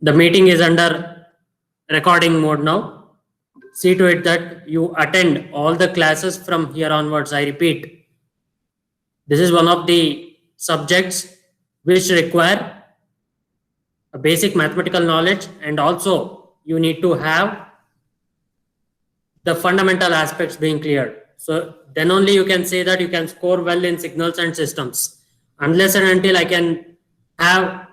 The meeting is under recording mode now. See to it that you attend all the classes from here onwards. I repeat, this is one of the subjects which require a basic mathematical knowledge, and also you need to have the fundamental aspects being cleared. So then only you can say that you can score well in signals and systems. Unless and until I can have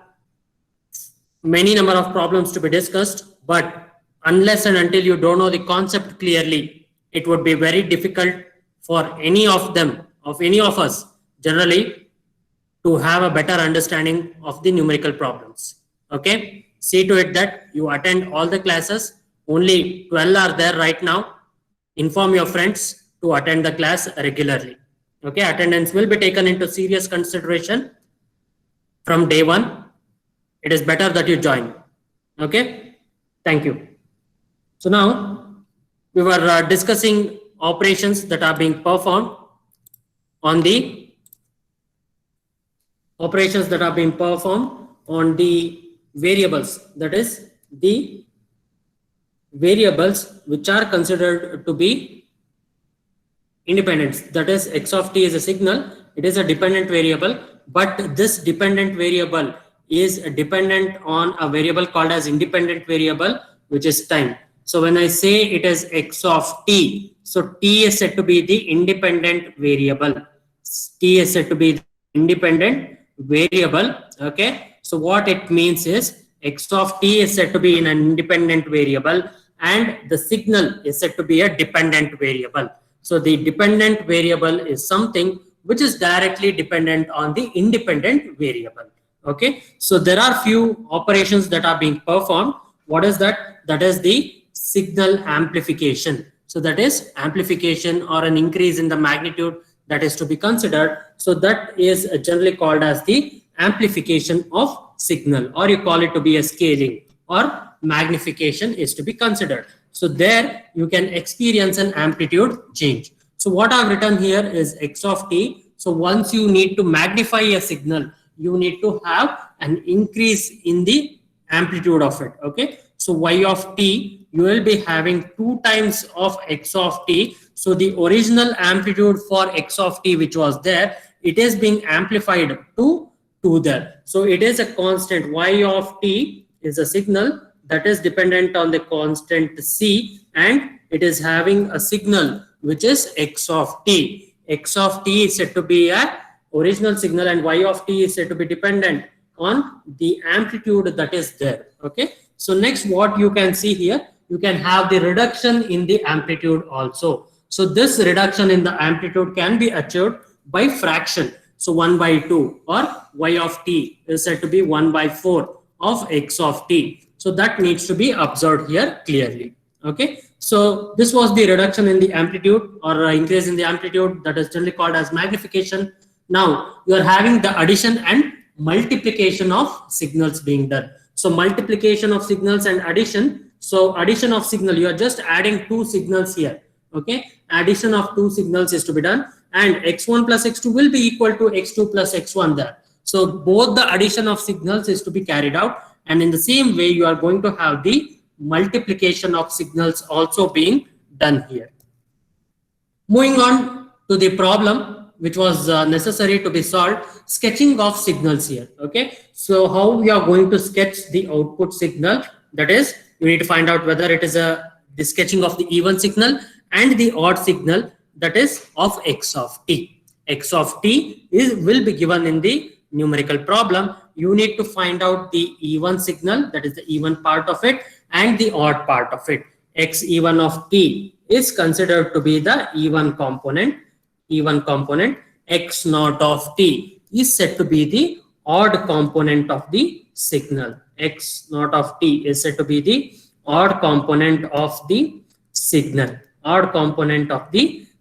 many number of problems to be discussed, but unless and until you don't know the concept clearly, it would be very difficult for any of them, of any of us generally, to have a better understanding of the numerical problems. Okay, see to it that you attend all the classes. Only 12 are there right now. Inform your friends to attend the class regularly. Okay, attendance will be taken into serious consideration from day one. It is better that you join. Okay, thank you. So now we were discussing operations that are being performed on the variables, that is the variables which are considered to be independent. That is, x of t is a signal, it is a dependent variable, but this dependent variable is dependent on a variable called as independent variable, which is time. So when I say it is x of t, so t is said to be the independent variable. T is said to be the independent variable. Okay, so what it means is x of t is said to be in an independent variable, and the signal is said to be a dependent variable. So the dependent variable is something which is directly dependent on the independent variable. Okay, so there are few operations that are being performed. What is that? That is the signal amplification. So that is amplification or an increase in the magnitude that is to be considered. So that is generally called as the amplification of signal, or you call it to be a scaling, or magnification is to be considered. So there you can experience an amplitude change. So what I've written here is x of t. So once you need to magnify a signal, you need to have an increase in the amplitude of it. Okay, so y of t, you will be having 2 times of x of t. So the original amplitude for x of t which was there, it is being amplified to 2 there. So it is a constant. Y of t is a signal that is dependent on the constant c, and it is having a signal which is x of t. X of t is said to be a original signal, and y of t is said to be dependent on the amplitude that is there. Okay, so next what you can see here, you can have the reduction in the amplitude also. So this reduction in the amplitude can be achieved by fraction. So 1 by 2, or y of t is said to be 1 by 4 of x of t. So that needs to be observed here clearly. Okay, so this was the reduction in the amplitude or increase in the amplitude, that is generally called as magnification. Now you are having the addition and multiplication of signals being done. So multiplication of signals and addition. So addition of signal, you are just adding 2 signals here. Okay, addition of 2 signals is to be done, and x1 plus x2 will be equal to x2 plus x1 there. So both the addition of signals is to be carried out, and in the same way you are going to have the multiplication of signals also being done here. Moving on to the problem which was necessary to be solved, sketching of signals here. Okay, so how we are going to sketch the output signal, that is, you need to find out whether it is the sketching of the even signal and the odd signal, that is of x of t. X of t will be given in the numerical problem. You need to find out the even signal, that is the even part of it, and the odd part of it. X even of t is considered to be the even component. X naught of t is said to be the odd component of the signal. X naught of t is said to be the odd component of the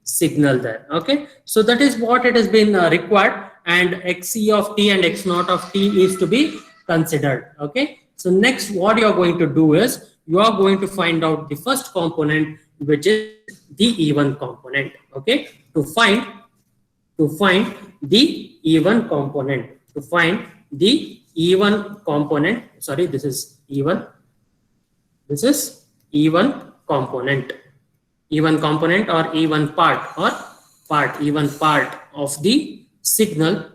signal. There. Okay, so that is what it has been required, and xe of t and x naught of t is to be considered. Okay, so next what you are going to do is you are going to find out the first component, which is the even component. Okay, to find the even component. even component. Sorry, this is even. This is even component. Even component or even part even part of the signal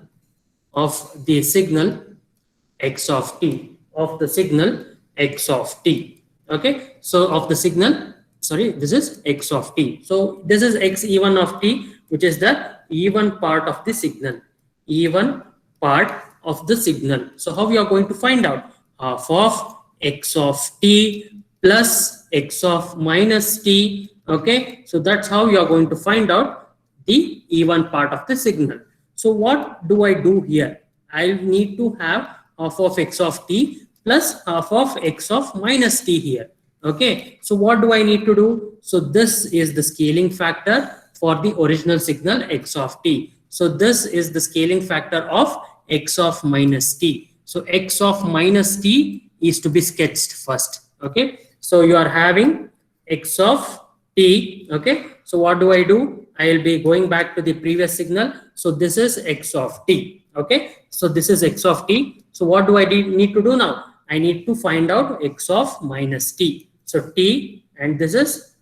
x of t, of the signal x of t. Okay, so of the signal, sorry, this is x of t. So this is x even of t, which is the even part of the signal, even part of the signal. So how we are going to find out? Half of x of t plus x of minus t. Okay, so that's how you are going to find out the even part of the signal. So what do I do here? I need to have half of x of t plus half of x of minus t here. Okay, so what do I need to do? So this is the scaling factor for the original signal x of t. So this is the scaling factor of x of minus t. So x of minus t is to be sketched first. Okay, so you are having x of t. Okay, so what do? I will be going back to the previous signal. So this is x of t. Okay, so this is x of t. So what do I need to do now? I need to find out x of minus t. So t, and this is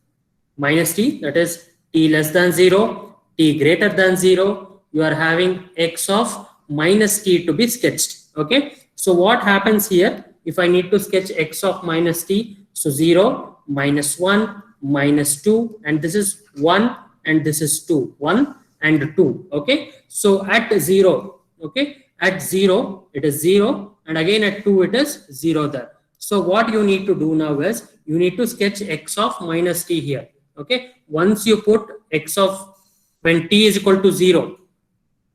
minus t, that is t less than 0, t greater than 0. You are having x of minus t to be sketched. Okay, so what happens here? If I need to sketch x of minus t, so 0, minus 1, minus 2, and this is 1, and this is 2, 1 and 2. Okay, so at 0, okay, at 0 it is 0, and again at 2 it is 0 there. So what you need to do now is you need to sketch x of minus t here. Okay, once you put x of, when t is equal to 0,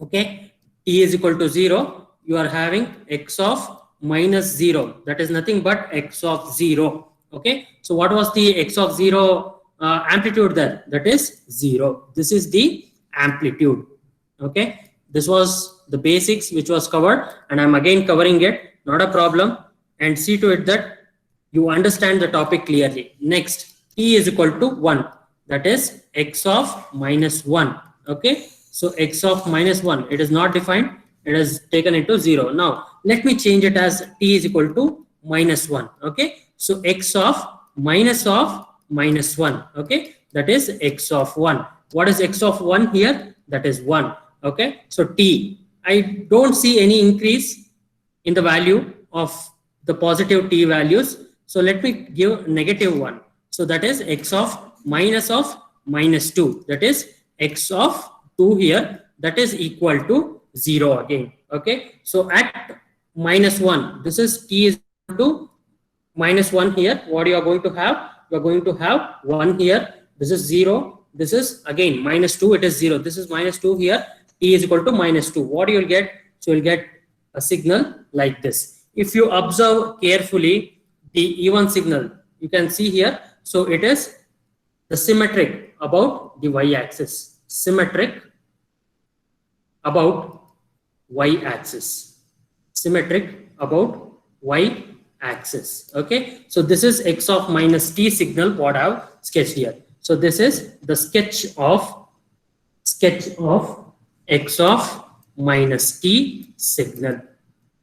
okay, t is equal to 0, you are having x of minus 0, that is nothing but x of 0. Okay, so what was the x of 0 amplitude there? That is 0. This is the amplitude. Okay, this was the basics which was covered, and I'm again covering it, not a problem, and see to it that you understand the topic clearly. Next, t is equal to 1, that is x of minus 1. Okay, so x of minus 1, it is not defined, it is taken into 0. Now let me change it as t is equal to minus 1. Okay, so x of minus 1. Okay, that is x of 1. What is x of 1 here? That is 1. Okay, so t, I don't see any increase in the value of the positive t values. So let me give negative 1. So that is x of minus 2. That is x of 2 here. That is equal to 0 again. Okay, so at minus 1, this is t is equal to minus 1 here. What you are going to have? You are going to have 1 here. This is 0. This is again minus 2. It is 0. This is minus 2 here. T is equal to minus 2. What you will get? So you will get a signal like this. If you observe carefully the even signal, you can see here. So it is the symmetric about the y-axis. Symmetric about y-axis. Symmetric about y-axis. Okay, so this is x of minus t signal what I have sketched here. So this is the sketch of x of minus t signal.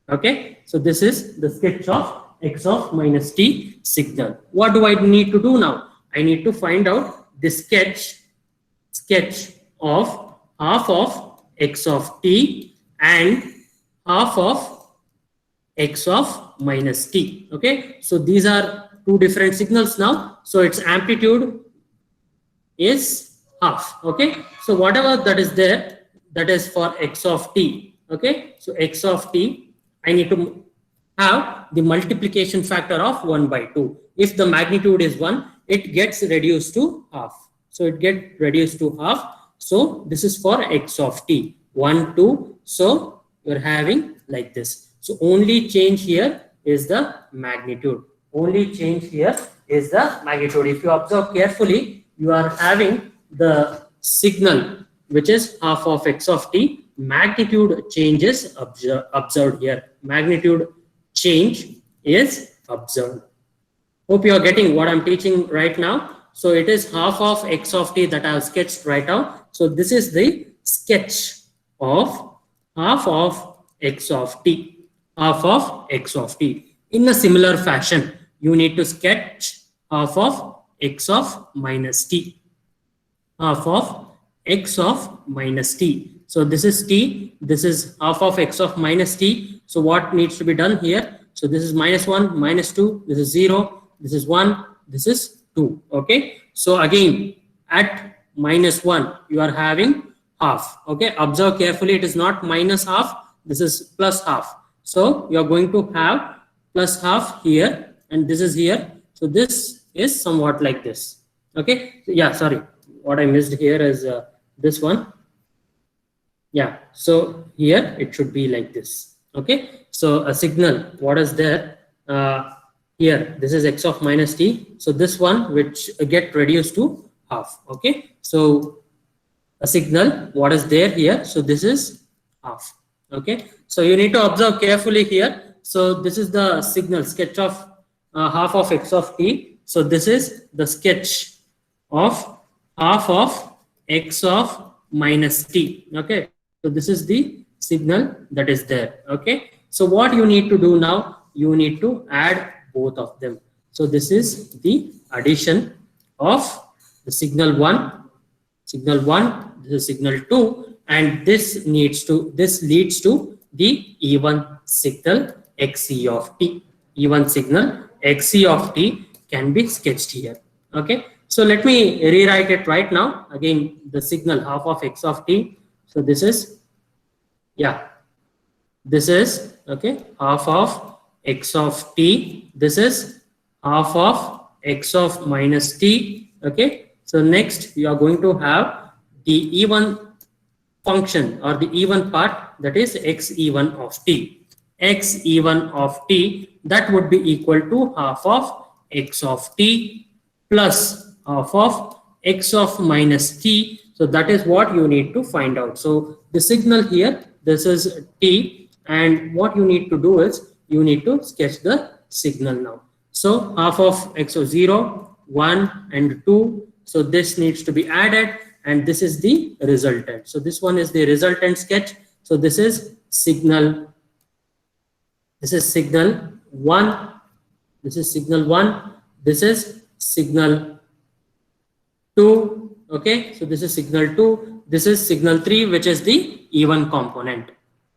Okay, so this is the sketch of x of minus t signal. What do I need to do now? I need to find out the sketch of half of x of t and half of x of minus t. Okay, so these are two different signals now. So its amplitude is half. Okay, so whatever that is there, that is for x of t. Okay, so x of t, I need to have the multiplication factor of 1 by 2. If the magnitude is 1, it gets reduced to half. So it gets reduced to half. So this is for x of t, 1, 2. So you're having like this. So only change here is the magnitude. Only change here is the magnitude. If you observe carefully, you are having the signal which is half of x of t. Magnitude change is observed here. Magnitude change is observed. Hope you are getting what I'm teaching right now. So it is half of x of t that I have sketched right now. So this is the sketch of half of x of t. half of x of t. In a similar fashion, you need to sketch half of x of minus t. Half of x of minus t. So this is t, this is half of x of minus t. So what needs to be done here? So this is minus 1, minus 2, this is 0, this is 1, this is 2. Okay. So again, at minus 1, you are having half. Okay. Observe carefully, it is not minus half, this is plus half. So you are going to have plus half here, and this is here. So this is somewhat like this. Okay. Yeah, sorry. What I missed here is this one. Yeah, so here it should be like this. Okay, so a signal, what is there? Here, this is x of minus t. So this one which get reduced to half. Okay, so a signal, what is there here? So this is half. Okay, so you need to observe carefully here. So this is the signal sketch of half of x of t. So this is the sketch of half of x of minus t. Okay, so this is the signal that is there. Okay, so what you need to do now, you need to add both of them. So this is the addition of the signal 1, this is signal 2, and this leads to the even signal xc of t. Even signal xc of t can be sketched here. Okay, so let me rewrite it right now. Again, the signal half of x of t. So this is, yeah, this is, okay, half of x of t. This is half of x of minus t. Okay, so next you are going to have the even function or the even part, that is x even of t. X even of t, that would be equal to half of x of t plus half of x of minus t. So that is what you need to find out. So the signal here, this is t, and what you need to do is you need to sketch the signal now. So half of x of 0, 1 and 2. So this needs to be added, and this is the resultant. So this one is the resultant sketch. So this is signal 1, this is signal 1, this is signal 2. Okay, so this is signal 2, this is signal 3, which is the even component.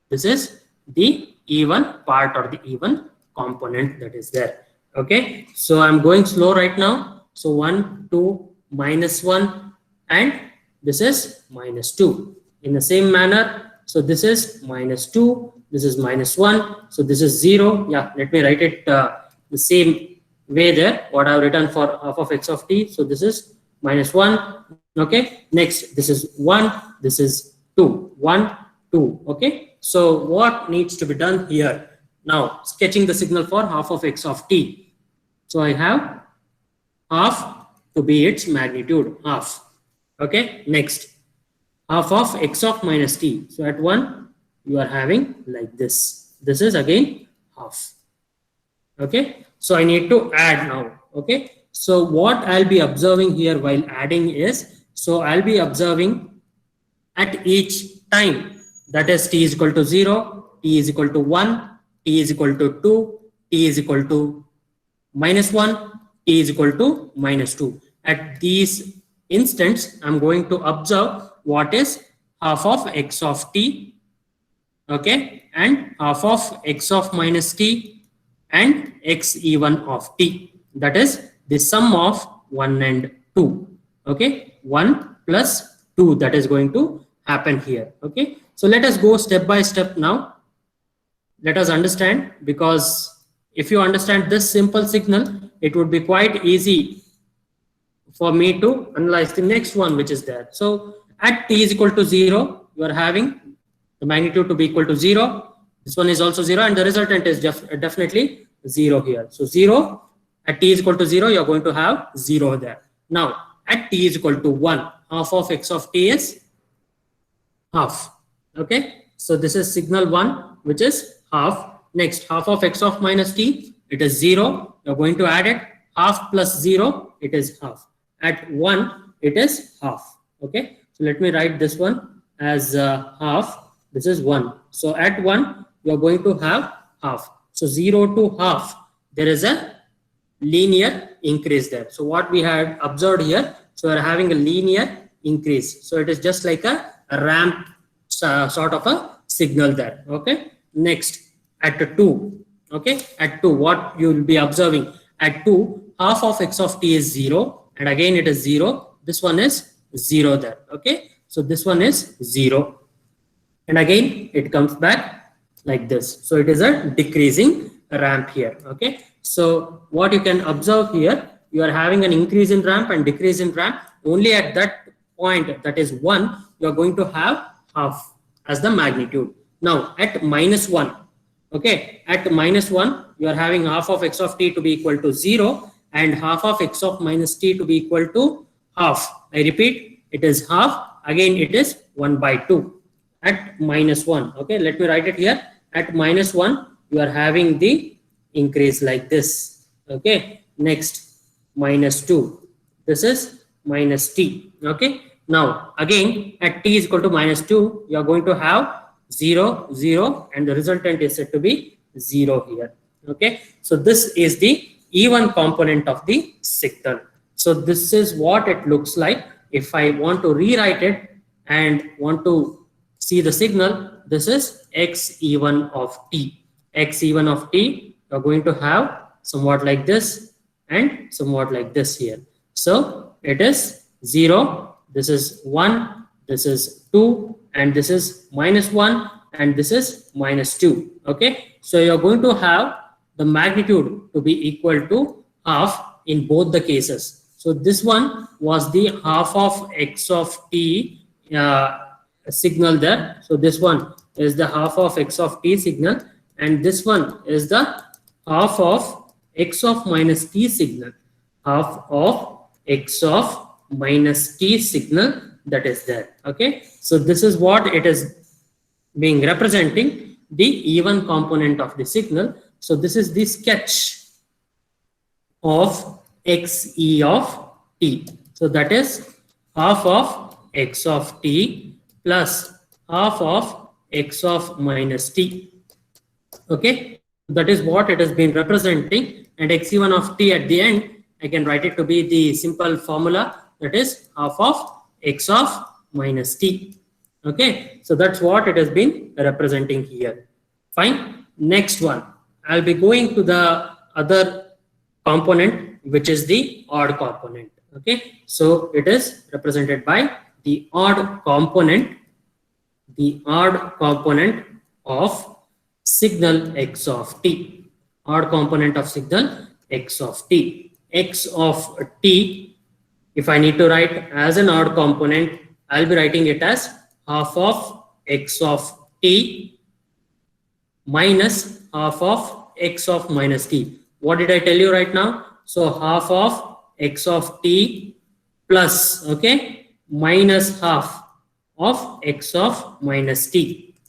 This is the even part or the even component that is there. Okay, so I'm going slow right now. So 1, 2, minus 1, and this is minus 2. In the same manner, so this is minus 2, this is minus 1, so this is 0. Yeah, let me write it the same way there, what I've written for half of x of t. So this is minus 1. Okay, next this is 1, this is 2, 1, 2. Okay, so what needs to be done here? Now sketching the signal for half of x of t. So I have half to be its magnitude, half. Okay, next half of x of minus t. So at 1 you are having like this. This is again half. Okay, so I need to add now. Okay, so what I'll be observing here while adding is, so I'll be observing at each time, that is t is equal to 0, t is equal to 1, t is equal to 2, t is equal to minus 1, t is equal to minus 2. At these instants, I'm going to observe what is half of x of t, okay, and half of x of minus t, and x even of t. That is the sum of 1 and 2. Okay, 1 plus 2, that is going to happen here. Okay, so let us go step by step now. Let us understand, because if you understand this simple signal, it would be quite easy for me to analyze the next one which is there. So at t is equal to 0, you are having the magnitude to be equal to 0. This one is also 0, and the resultant is definitely 0 here. So 0, at t is equal to 0, you are going to have 0 there. Now at t is equal to 1, half of x of t is half. Okay, so this is signal 1, which is half. Next, half of x of minus t, it is 0. You're going to add it. Half plus 0, it is half. At 1, it is half. Okay, so let me write this one as half. This is 1. So at 1, you're going to have half. So 0 to half, there is a linear increase there. So what we had observed here, so we're having a linear increase. So it is just like a ramp sort of a signal there. Okay. Next, at 2. Okay. At 2, what you will be observing at 2, half of x of t is 0, and again it is 0. This one is 0 there. Okay. So this one is 0, and again it comes back like this. So it is a decreasing ramp here. Okay. So what you can observe here, you are having an increase in ramp and decrease in ramp. Only at that point, that is 1, you are going to have half as the magnitude. Now at -1, okay, at -1, you are having half of x of t to be equal to 0 and half of x of minus t to be equal to half. I repeat, it is half. Again, it is 1/2 at -1. Okay, let me write it here. At -1, you are having the increase like this. Okay, next -2. This is minus t. Okay, now again at t is equal to -2, you are going to have 0, 0, and the resultant is said to be 0 here. Okay, so this is the even component of the signal. So this is what it looks like. If I want to rewrite it and want to see the signal, this is x even of t. X even of t, you're going to have somewhat like this and somewhat like this here. So it is 0, this is 1, this is 2, and this is -1, and this is -2. Okay, so you're going to have the magnitude to be equal to half in both the cases. So this one was the half of x of t signal there. So this one is the half of x of t signal, and this one is the half of x of minus t signal. Half of x of minus t signal that is there. Okay, so this is what it is being representing, the even component of the signal. So this is the sketch of xe of t. So that is half of x of t plus half of x of minus t. Okay, that is what it has been representing, and xe1 of t at the end, I can write it to be the simple formula, that is half of x of minus t. Okay, so that's what it has been representing here. Fine. Next one, I'll be going to the other component, which is the odd component. Okay, so it is represented by the odd component of signal x of t. Odd component of signal x of t. X of t, if I need to write as an odd component, I'll be writing it as half of x of t minus half of x of minus t. What did I tell you right now? So half of x of t plus, okay, minus half of x of minus t.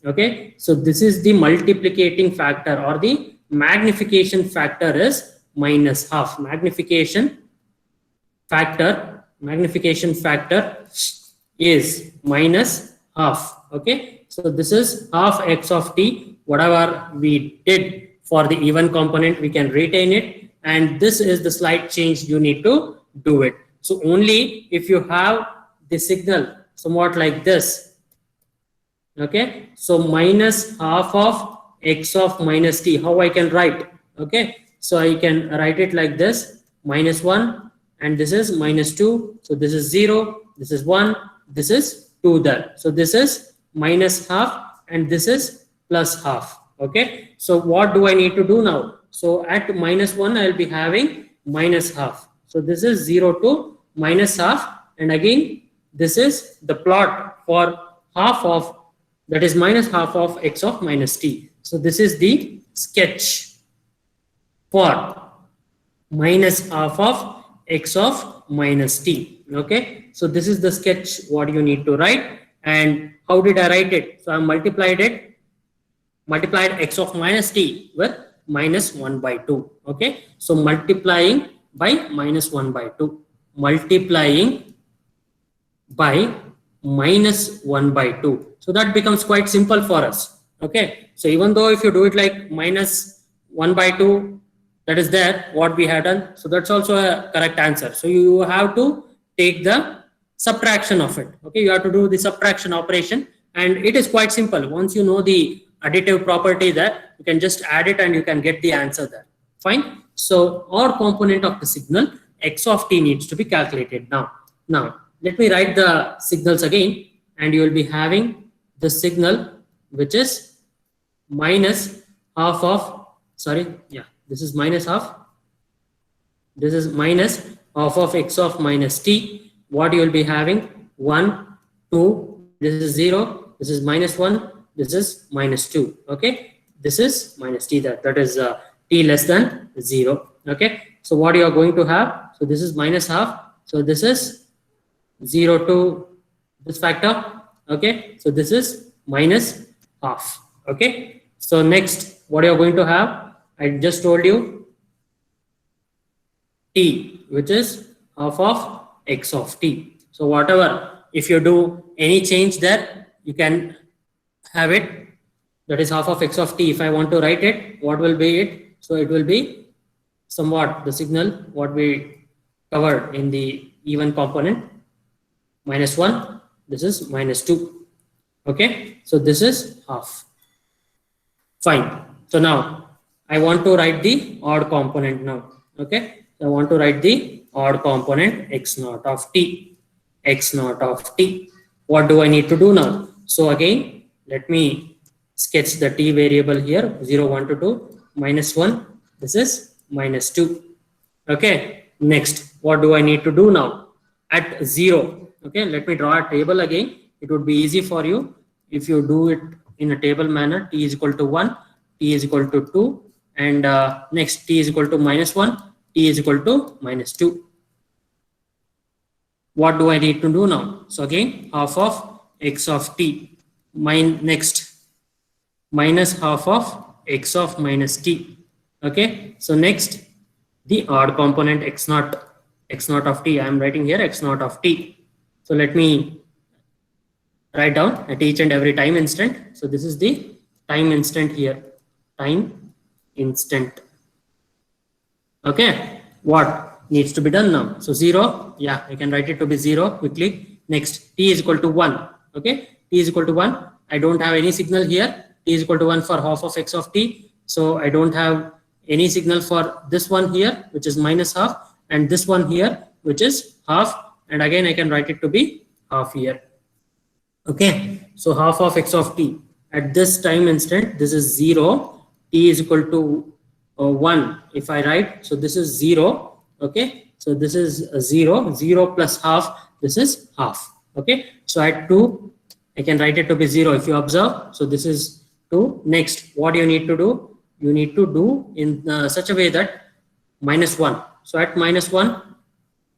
Okay, so this is the multiplicating factor, or the magnification factor is minus half. Magnification factor is minus half. Okay, so this is half x of t. Whatever we did for the even component, we can retain it, and this is the slight change you need to do it. So only if you have the signal somewhat like this. Okay, so minus half of x of minus t, how I can write? Okay, so I can write it like this, -1, and this is -2. So this is 0, this is 1, this is 2 there. So this is minus half, and this is plus half. Okay, so what do I need to do now? So at -1, I'll be having minus half. So this is 0 to minus half, and again this is the plot for half of, that is minus half of x of minus t. So this is the sketch for minus half of x of minus t. Okay, so this is the sketch what you need to write. And how did I write it? So I multiplied x of minus t with -1/2. Okay, so multiplying by -1/2, multiplying by -1/2. So that becomes quite simple for us. Okay, so even though if you do it like minus 1 by 2, that is there what we had done, so that's also a correct answer. So you have to take the subtraction of it. Okay, you have to do the subtraction operation, and it is quite simple. Once you know the additive property there, you can just add it and you can get the answer there. Fine. So odd component of the signal x of t needs to be calculated. Now let me write the signals again, and you will be having the signal which is minus half of, sorry, yeah, this is minus half, this is minus half of x of minus t. What you will be having, 1, 2, this is 0, this is minus 1, this is minus 2. Okay, this is minus t, that is t less than 0. Okay, so what you are going to have, so this is minus half, so this is 0 to this factor. Okay, so this is minus half. Okay, so next what you are going to have, I just told you, t, which is half of x of t. So whatever, if you do any change there, you can have it, that is half of x of t. If I want to write it, what will be it? So it will be somewhat the signal what we covered in the even component, minus 1, this is minus 2. Okay, so this is half. Fine. So now I want to write the odd component now. Okay, I want to write the odd component x naught of t. X naught of t. What do I need to do now? So again, let me sketch the t variable here, 0, 1 to 2, minus 1, this is minus 2. Okay, next, what do I need to do now? At 0, okay, let me draw a table again. It would be easy for you if you do it in a table manner. T is equal to 1, t is equal to 2, and next t is equal to minus 1, t is equal to minus 2. What do I need to do now? So again, half of x of t, next minus half of x of minus t. Okay, so next the odd component x naught of t. I am writing here x naught of t. So let me write down at each and every time instant. So this is the time instant here, time instant. Okay, what needs to be done now? So 0, yeah, I can write it to be 0 quickly. Next, t is equal to 1. Okay, t is equal to 1. I don't have any signal here. T is equal to 1 for half of x of t. So I don't have any signal for this one here, which is minus half, and this one here, which is half. And again, I can write it to be half here. Okay, so half of x of t. At this time instant, this is 0. T is equal to 1. If I write, so this is 0. Okay, so this is 0. 0 plus half, this is half. Okay, so at 2, I can write it to be 0 if you observe. So this is 2. Next, what you need to do? You need to do in such a way that minus 1. So at minus 1,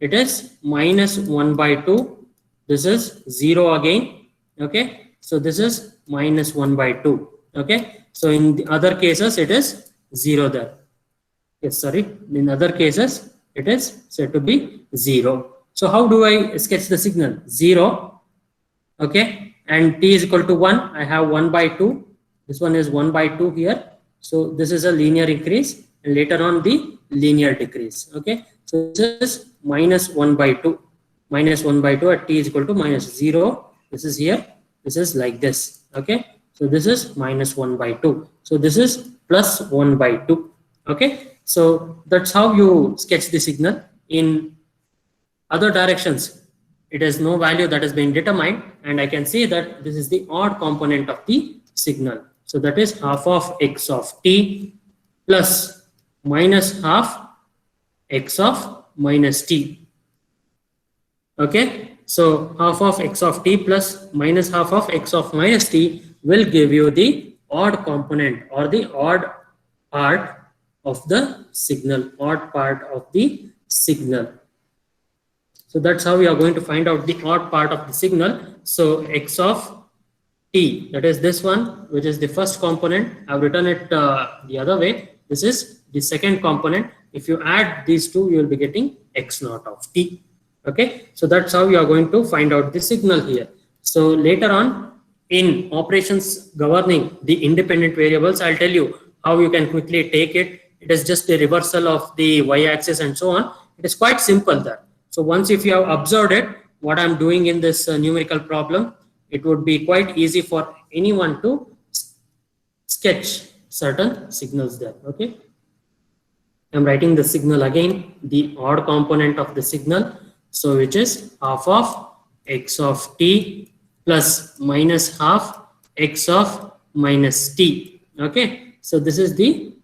it is minus 1 by 2. This is 0 again. Okay, so this is minus 1 by 2. Okay, so in the other cases, it is 0 there. Yes, sorry. In other cases, it is said to be 0. So how do I sketch the signal? 0. Okay, and t is equal to 1. I have 1 by 2. This one is 1 by 2 here. So this is a linear increase, and later on the linear decrease. Okay, so this is minus 1 by 2. Minus 1 by 2 at t is equal to minus 0. This is here. This is like this. Okay, so this is minus 1 by 2. So this is plus 1 by 2. Okay, so that's how you sketch the signal. In other directions, it has no value that has been determined, and I can say that this is the odd component of the signal. So that is half of x of t plus minus half x of minus t. Okay, so half of x of t plus minus half of x of minus t will give you the odd component or the odd part of the signal, odd part of the signal. So that's how we are going to find out the odd part of the signal. So x of t, that is this one, which is the first component. I've written it the other way. This is the second component. If you add these two, you will be getting x naught of t. Okay, so that's how you are going to find out the signal here. So later on, in operations governing the independent variables, I'll tell you how you can quickly take it. It is just a reversal of the y-axis and so on. It is quite simple there. So once if you have observed it, what I'm doing in this numerical problem, it would be quite easy for anyone to sketch certain signals there. Okay, I'm writing the signal again, the odd component of the signal, so which is half of x of t plus minus half x of minus t. Okay, so this is the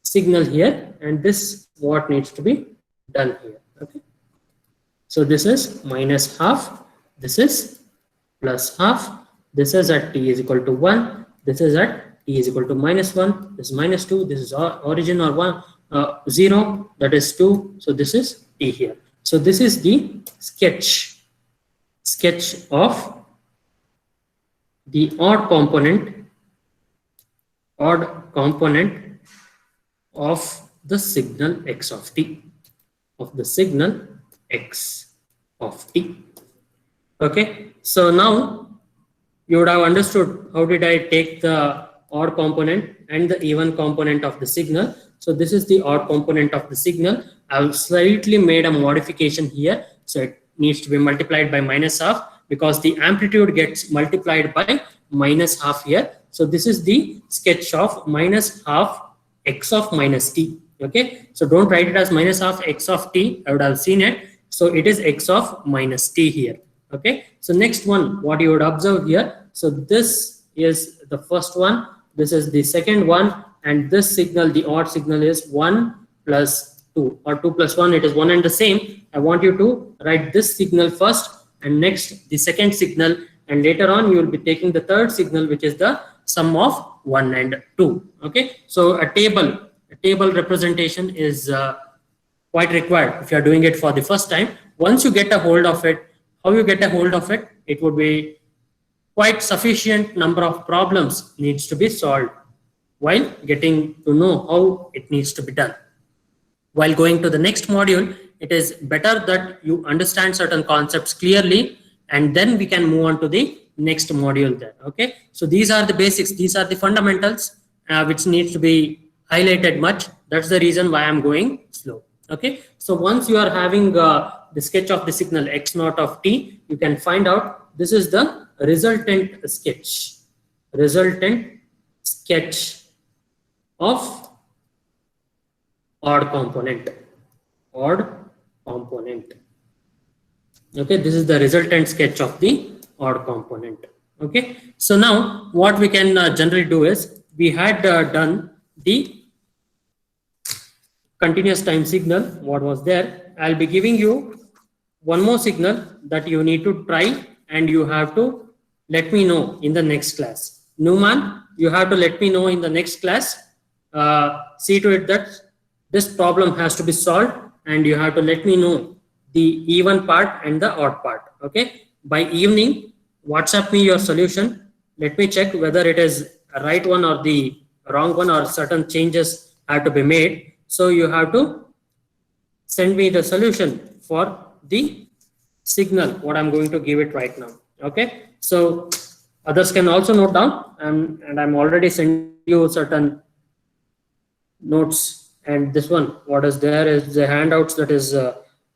signal here, and this what needs to be done here. Okay, so this is minus half, this is plus half, this is at t is equal to 1, this is at t is equal to minus 1, this is minus 2, this is origin or 1, 0, that is 2, so this is t here. So this is the sketch of the odd component of the signal x of t, Okay, so now you would have understood how did I take the odd component and the even component of the signal. So this is the odd component of the signal. I've slightly made a modification here, so it needs to be multiplied by minus half because the amplitude gets multiplied by minus half here. So this is the sketch of minus half x of minus t. Okay, so don't write it as minus half x of t. I would have seen it. So it is x of minus t here. Okay, so next one, what you would observe here. So this is the first one, this is the second one, and this signal, the odd signal, is 1 plus 2 or 2 plus 1. It is one and the same. I want you to write this signal first and next the second signal, and later on you will be taking the third signal, which is the sum of 1 and 2. Okay, so a table representation is quite required if you are doing it for the first time. Once you get a hold of it, how you get a hold of it, it would be quite sufficient number of problems needs to be solved while getting to know how it needs to be done. While going to the next module, it is better that you understand certain concepts clearly, and then we can move on to the next module there. Okay, so these are the basics, these are the fundamentals which needs to be highlighted much. That's the reason why I'm going slow. Okay, so once you are having the sketch of the signal x naught of t, you can find out this is the resultant sketch of odd component. Okay, this is the resultant sketch of the odd component. Okay, so now what we can generally do is, we had done the continuous time signal, what was there. I'll be giving you one more signal that you need to try, and you have to let me know in the next class. Numan, you have to let me know in the next class. See to it that this problem has to be solved, and you have to let me know the even part and the odd part. Okay, by evening, WhatsApp me your solution. Let me check whether it is a right one or the wrong one, or certain changes have to be made. So you have to send me the solution for the signal, what I'm going to give it right now. Okay, so others can also note down, and I'm already sending you certain notes, and this one, what is there is the handouts that is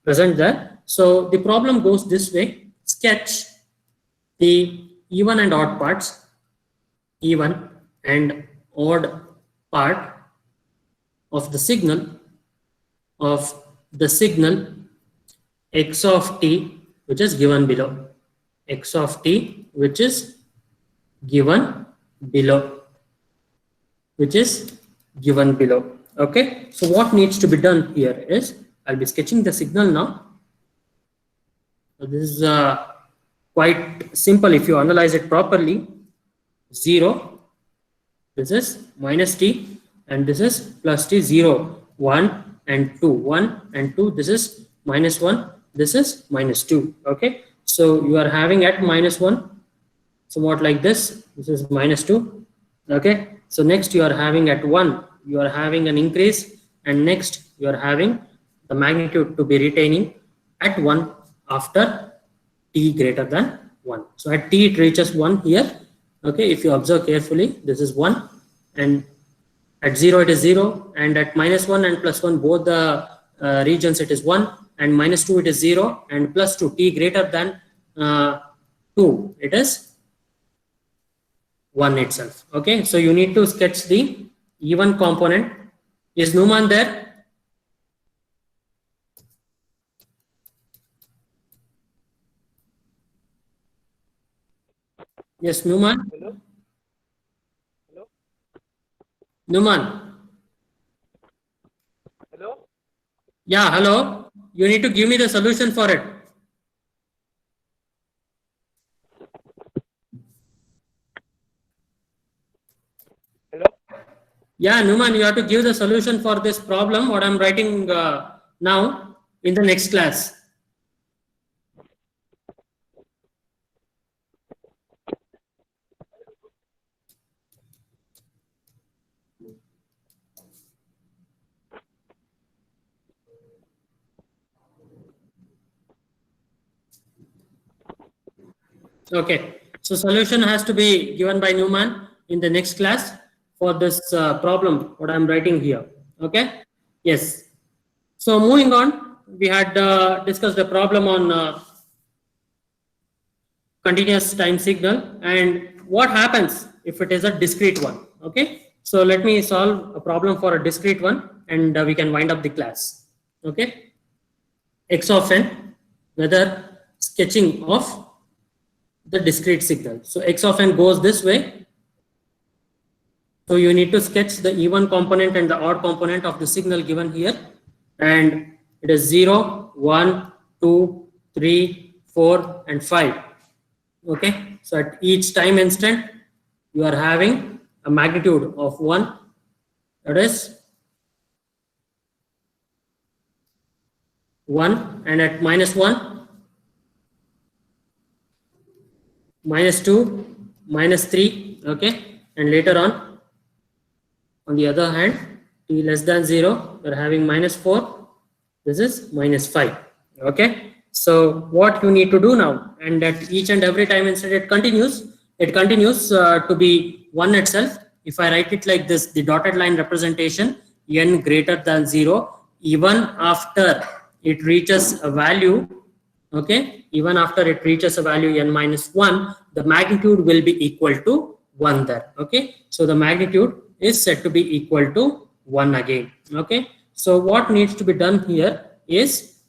present there. So the problem goes this way: sketch the even and odd parts, even and odd part of the signal x of t, which is given below. X of t, which is given below. Okay, so what needs to be done here is, I'll be sketching the signal now. So this is quite simple if you analyze it properly. 0, this is minus t, and this is plus t. 0, 1 and 2, 1 and 2, this is minus 1, this is minus 2. Okay, so you are having at minus 1, somewhat like this is minus 2. Okay, so next you are having at 1, you are having an increase, and next you are having the magnitude to be retaining at 1 after t greater than 1. So at t it reaches 1 here, Okay, if you observe carefully, this is 1, and at 0 it is 0, and at -1 and +1 both the regions it is 1, and -2 it is 0, and +2 t greater than 2 it is 1 itself. Okay, so you need to sketch the even component. Is Numan there? Yes, Numan. Hello? Hello? Numan. Hello? Yeah, hello. You need to give me the solution for it. Hello? Yeah, Numan, you have to give the solution for this problem, what I'm writing now in the next class. Okay, so solution has to be given by Newman in the next class for this problem, what I'm writing here. Okay, yes. So moving on, we had discussed the problem on continuous time signal and what happens if it is a discrete one. Okay, so let me solve a problem for a discrete one and we can wind up the class. Okay, x of n, whether sketching of the discrete signal. So x of n goes this way. So you need to sketch the even component and the odd component of the signal given here. And it is 0, 1, 2, 3, 4, and 5. Okay. So at each time instant, you are having a magnitude of 1. That is 1. And at -1, -2, -3. Okay. And later on the other hand, t less than 0, we're having -4. This is -5. Okay. So what you need to do now, and at each and every time instant it continues to be 1 itself. If I write it like this, the dotted line representation, n greater than 0, even after it reaches a value, okay, even after it reaches a value n minus 1, the magnitude will be equal to 1 there. Okay, so the magnitude is said to be equal to 1 again. Okay, so what needs to be done here is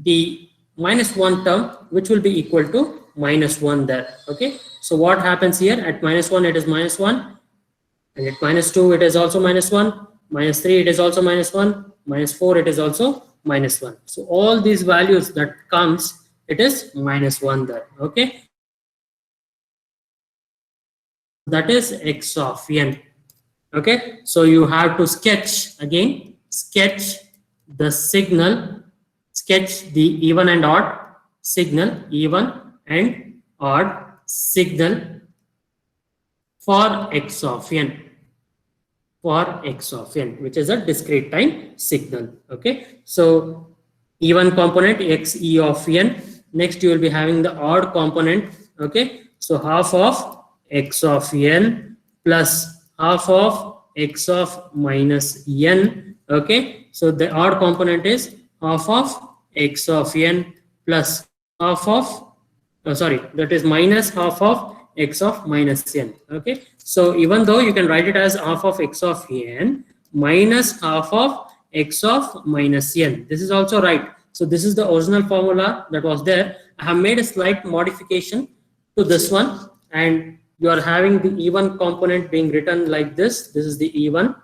the -1 term, which will be equal to -1 there. Okay, so what happens here? At -1 it is -1, and at -2 it is also -1, -3 it is also -1, -4 it is also -1. So all these values that comes, it is -1 there. Okay, that is x of n. Okay, so you have to sketch the signal, sketch the even and odd signal, for x of n, which is a discrete time signal. Okay, so even component x e of n. Next you will be having the odd component. Okay, so half of x of n plus half of x of minus n. Okay, so the odd component is half of x of n plus half of that is minus half of x of minus n. Okay, so even though you can write it as half of x of n minus half of x of minus n, this is also right. So this is the original formula that was there. I have made a slight modification to this one, and you are having the even component being written like this. This is the even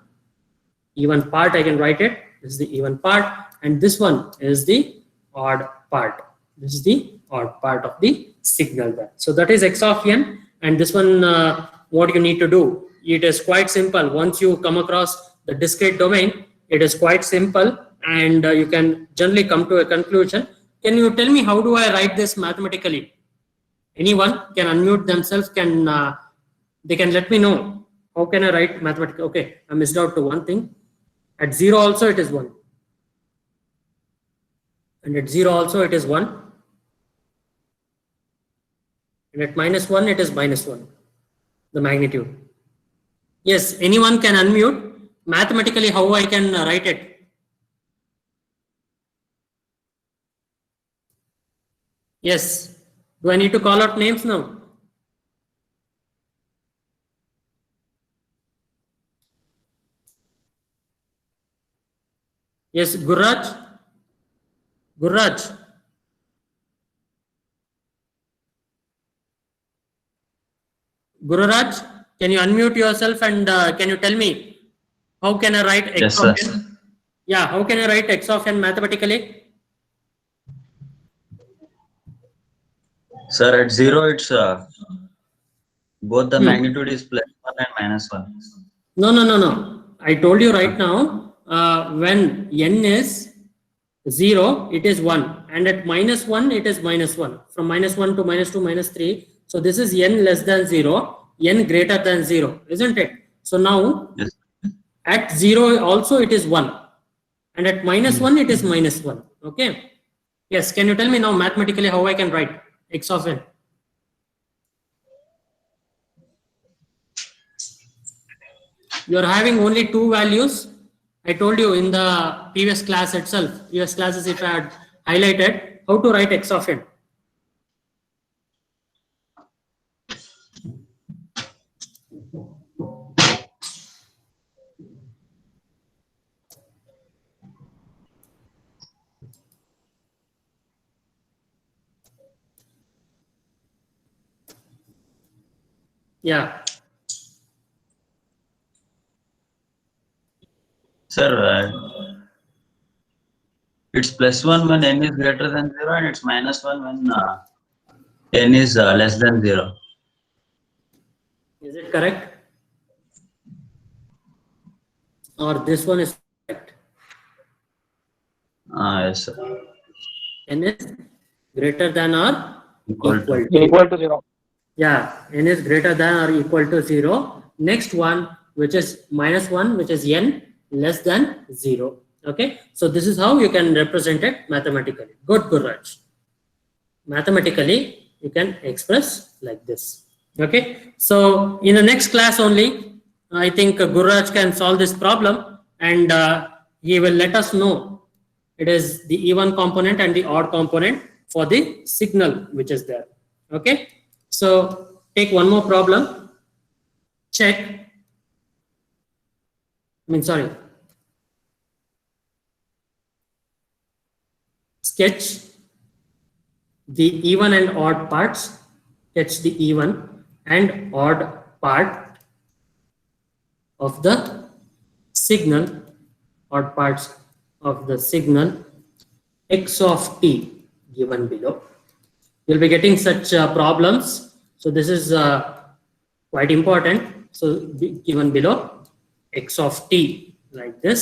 part. I can write it. This is the even part, and this one is the odd part. This is the odd part of the signal there. So that is x of n, and this one, what you need to do, it is quite simple. Once you come across the discrete domain, it is quite simple, and you can generally come to a conclusion. Can you tell me how do I write this mathematically? Anyone can unmute themselves, they can let me know how can I write mathematically. Okay, I missed out to one thing. At 0 also it is 1, and at 0 also it is 1, and at -1 it is -1. the magnitude. Yes, anyone can unmute. Mathematically, how I can write it? Yes. Do I need to call out names now? Yes, Gurraj. Gurraj. Gururaj, can you unmute yourself and can you tell me how can I write x Yes, of sir. n? Yeah, how can I write x of n mathematically? Sir, at 0, it's both the Hmm. magnitude is +1 and -1. No. I told you right now, when n is 0, it is 1. And at -1, it is -1. From -1 to -2, -3. So this is n less than 0, n greater than 0, isn't it? So now Yes. at 0 also it is 1. And at -1, it is -1. Okay. Yes. Can you tell me now mathematically how I can write x of n? You are having only two values. I told you in the previous class itself, previous classes if I had highlighted how to write x of n. Yeah. Sir, it's +1 when n is greater than 0 and it's -1 when n is less than 0. Is it correct? Or this one is correct? Yes, sir. N is greater than or Equal equal to. to. Equal to 0. Yeah, n is greater than or equal to 0. Next one, which is -1, which is n less than 0. Okay, so this is how you can represent it mathematically. Good, Gurraj. Mathematically, you can express like this. Okay, so in the next class only, I think Gurraj can solve this problem and he will let us know it is the even component and the odd component for the signal which is there. Okay, so take one more problem. Check. Sketch the even and odd parts. Sketch the even and odd part of the signal, odd parts of the signal x of t given below. You'll be getting such problems. So this is quite important. So given below x of t like this.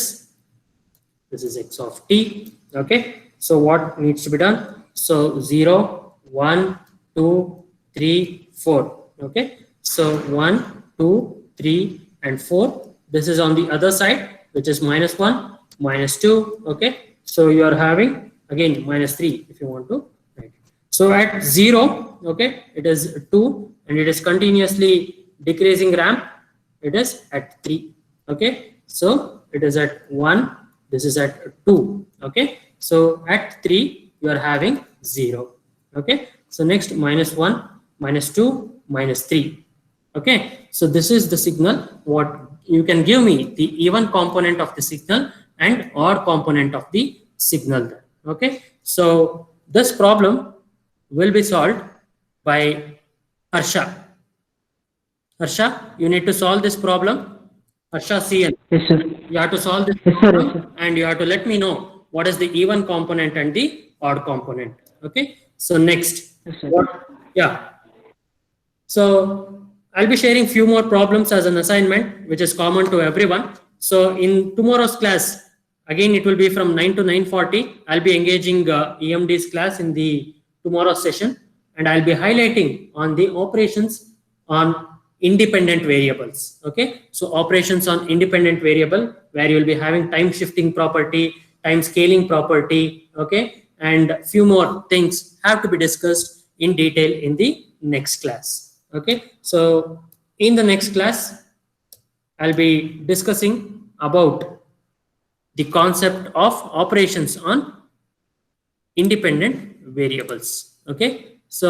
This is x of t. Okay. So what needs to be done? So 0, 1, 2, 3, 4. Okay. So 1, 2, 3, and 4. This is on the other side, which is -1, -2. Okay. So you are having again -3 if you want to write. So at 0, okay, it is 2 and it is continuously decreasing ramp. It is at 3. Okay. So it is at 1. This is at 2. Okay. So at 3, you are having 0. Okay. So next -1, -2, -3. Okay. So this is the signal. What you can give me the even component of the signal and odd component of the signal. Okay. So this problem will be solved by Harsha. Harsha, you need to solve this problem. Harsha CN. Yes, sir. You have to solve this Yes, sir. problem Yes, sir. and you have to let me know what is the even component and the odd component. Okay. So next, Yes, sir. yeah. So I'll be sharing few more problems as an assignment, which is common to everyone. So in tomorrow's class, again, it will be from 9 to 9:40. I'll be engaging EMD's class in the tomorrow's session, and I'll be highlighting on the operations on independent variables. Okay, so operations on independent variable, where you will be having time shifting property, time scaling property. Okay, and few more things have to be discussed in detail in the next class. Okay, so In the next class, I'll be discussing about the concept of operations on independent variables. Okay, so